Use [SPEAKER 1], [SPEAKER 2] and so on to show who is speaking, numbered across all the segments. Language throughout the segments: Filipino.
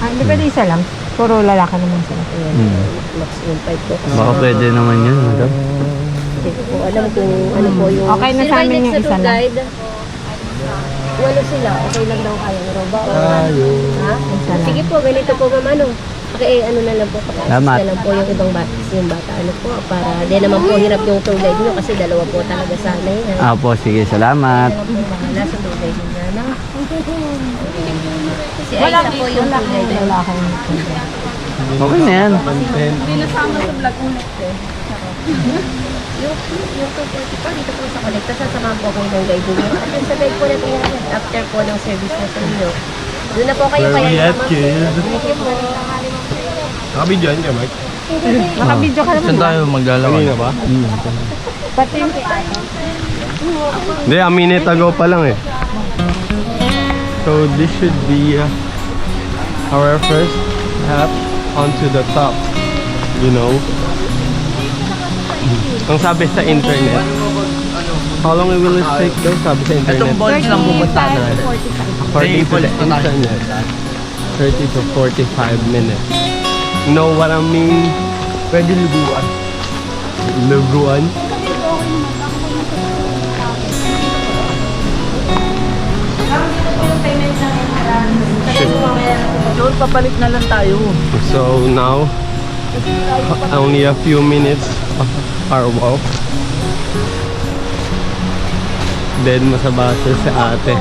[SPEAKER 1] Hindi pwede isa lang. Puro lalaki naman sila.
[SPEAKER 2] Max 1.5 po.
[SPEAKER 3] Baka pwede naman yun, madam.
[SPEAKER 2] Hindi ko po alam kung ano po yung...
[SPEAKER 1] Okay na
[SPEAKER 2] Sino
[SPEAKER 1] sa
[SPEAKER 2] ba
[SPEAKER 1] amin
[SPEAKER 2] next
[SPEAKER 1] yung
[SPEAKER 2] na
[SPEAKER 1] isa
[SPEAKER 2] tour
[SPEAKER 1] lang.
[SPEAKER 2] guide? Walo sila. Okay lang daw kayo. Roba o... Ha?
[SPEAKER 1] Isa lang.
[SPEAKER 2] Sige po, ganito po ma'am. Ano? Okay, ano na lang po.
[SPEAKER 3] Salamat.
[SPEAKER 2] Na lang po yung ibang bata. Yung bata. Ano po? Para di naman po hirap yung tour guide nyo kasi dalawa po talaga sana yun.
[SPEAKER 3] Apo, sige, salamat.
[SPEAKER 2] Bahala sa tour guide nyo na. Si
[SPEAKER 1] Wala
[SPEAKER 2] Aisha po yung tour guide.
[SPEAKER 1] lalaki.
[SPEAKER 3] Okay na yan.
[SPEAKER 4] Hindi nasama sa vlog ulit eh.
[SPEAKER 2] Yung 240 dito po sa connect. Tapos sasamahan po kayo ng guide nyo. At yung sa guide po natin yan, after po ng service na sa inyo. Doon na po kayo kaya naman. Thank you po.
[SPEAKER 5] Nakabidyoan ka, Mike?
[SPEAKER 1] Nakabidyo ka naman.
[SPEAKER 3] Saan tayo maglalakad?
[SPEAKER 5] Kanina ba?
[SPEAKER 1] Pati yung
[SPEAKER 5] Hindi, a minute ago pa lang eh. So this should be our first step onto the top. You know? Ang sabi sa internet. How long will it take daw? Sabi sa internet.
[SPEAKER 3] Itong balls lang pupunta na.
[SPEAKER 5] According to the internet, 30 to 45 minutes. Know what I mean?
[SPEAKER 3] Pwede luguan.
[SPEAKER 5] Luguan?
[SPEAKER 3] Sure, papalit na lang tayo.
[SPEAKER 5] So now, only a few minutes of our walk. Then masabasa si ate.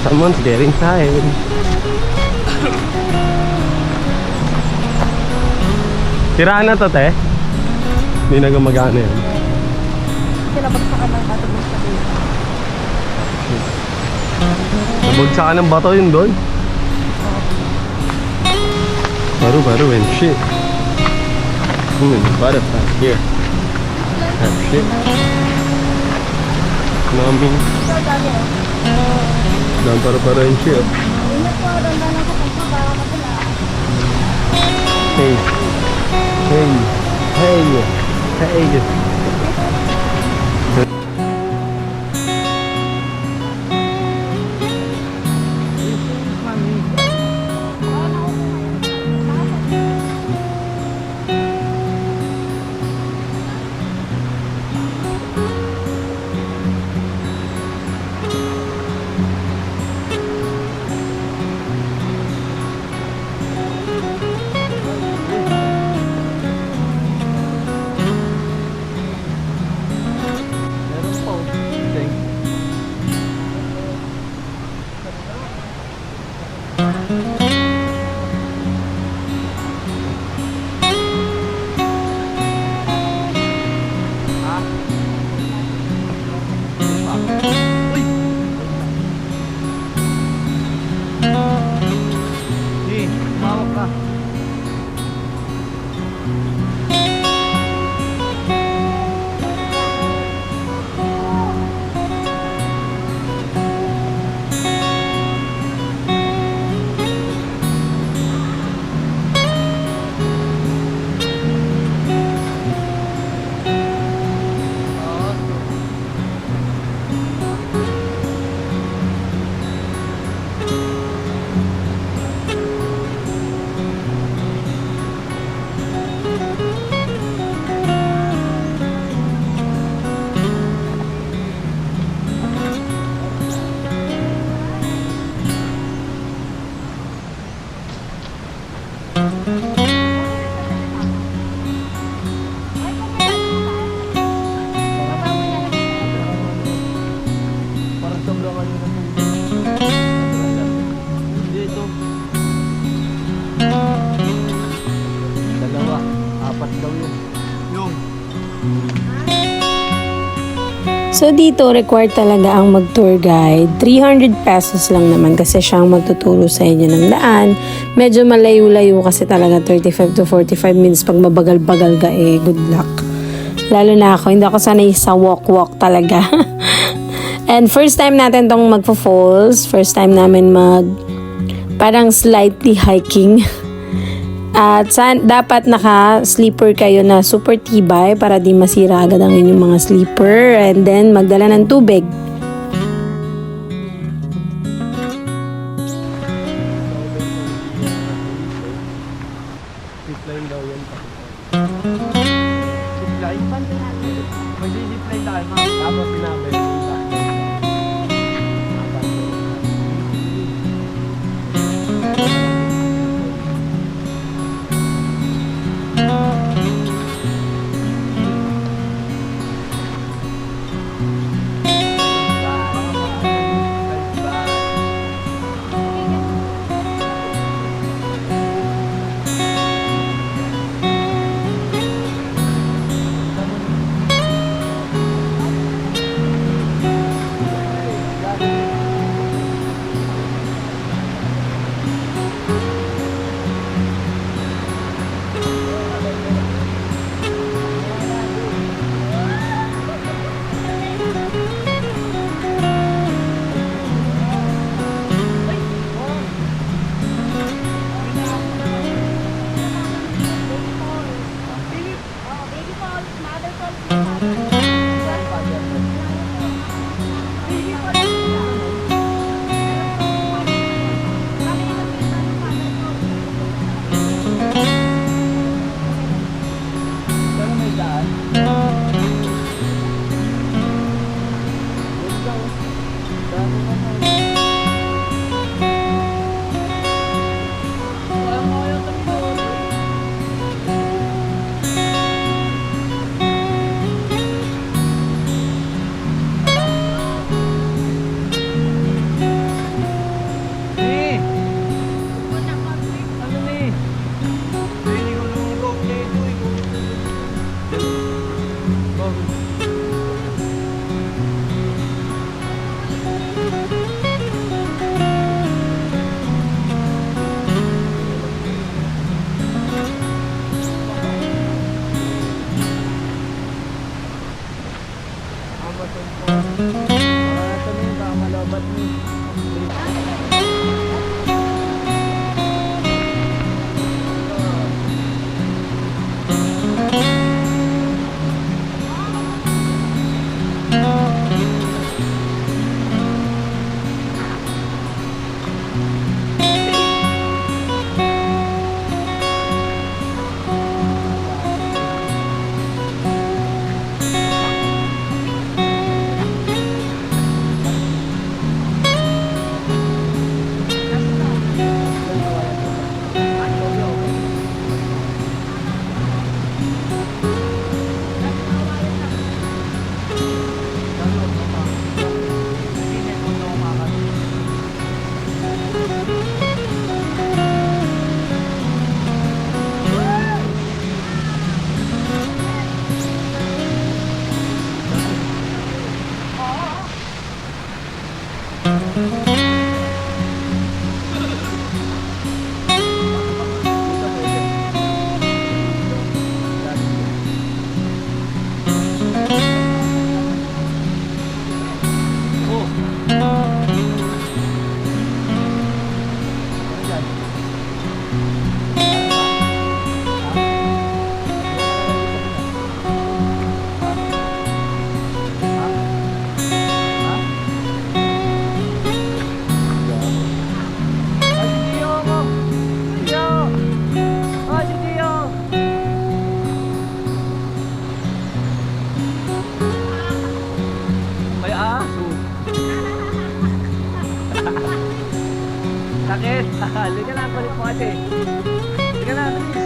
[SPEAKER 5] Someone's getting tired. Tiraan na to, te. Hindi na gumagana yan. Nabagsakan ng bato yun doon. Baru and shit. Butterfly here. That shit. You know what I mean? Dan paru and shit. Hey. Hey.
[SPEAKER 6] So dito, required talaga ang mag-tour guide. 300 pesos lang naman kasi siyang magtuturo sa inyo ng daan. Medyo malayo-layo kasi talaga 35 to 45 minutes pag mabagal-bagal ka good luck. Lalo na ako, hindi ako sanay sa walk-walk talaga. And first time natin tong magpo-falls. First time namin parang slightly hiking. At dapat naka-sleeper kayo na super tibay para di masira agad ang inyong mga sleeper. And then, magdala ng tubig.
[SPEAKER 3] Sakit! Liga na, balik mo kasi. Liga na, please.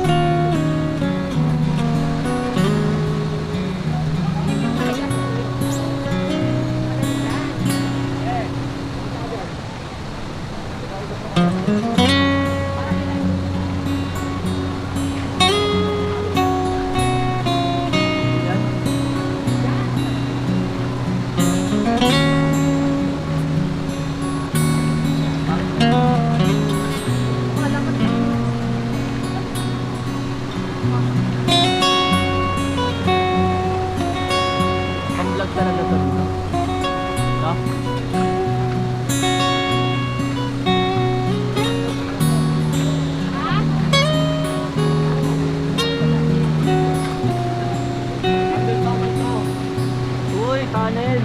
[SPEAKER 3] Pang-vlog talaga to dito. No? Uy, kanin!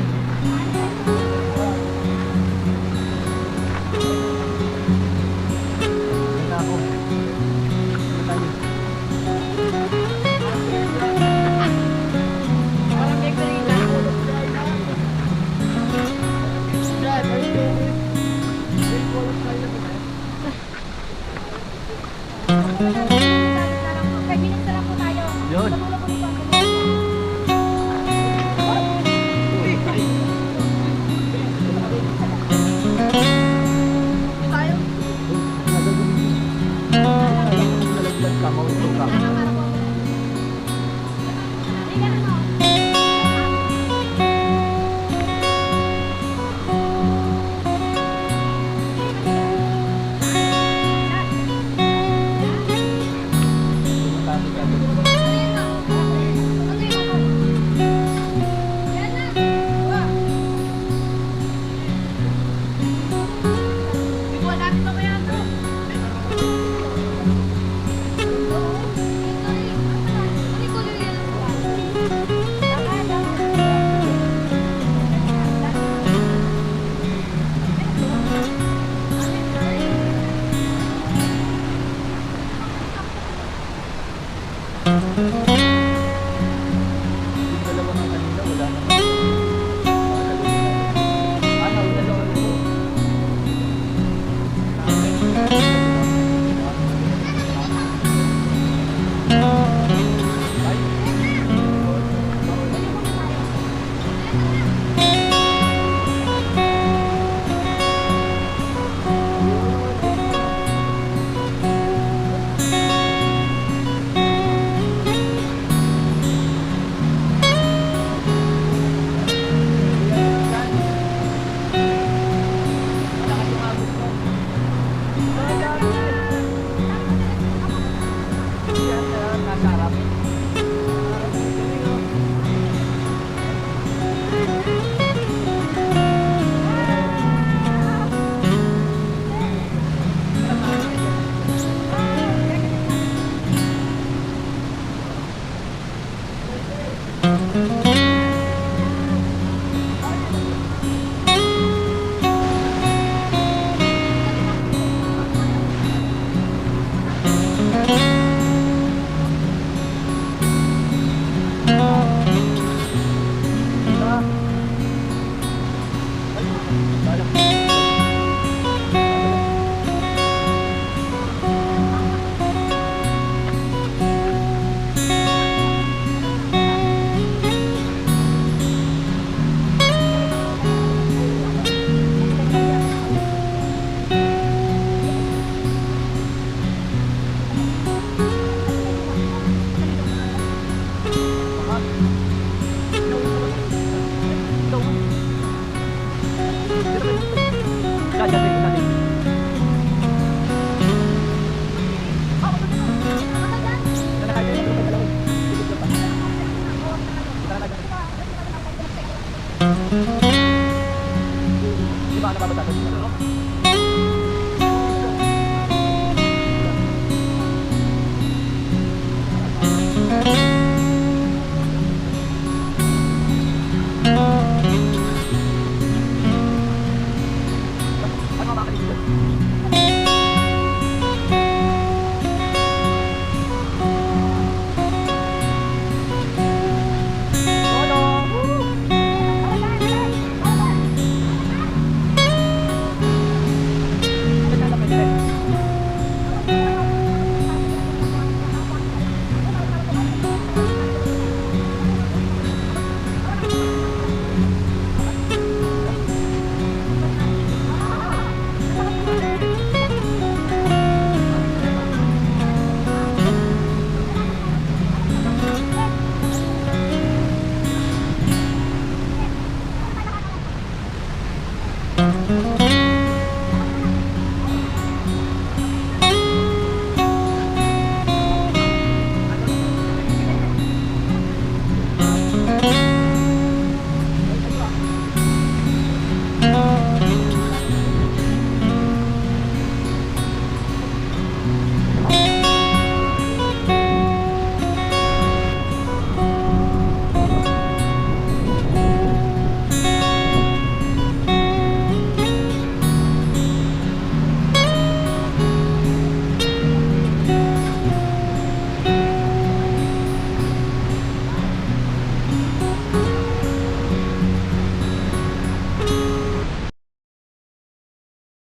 [SPEAKER 3] Wala ako. Wala tayo. baka napapatagal dito.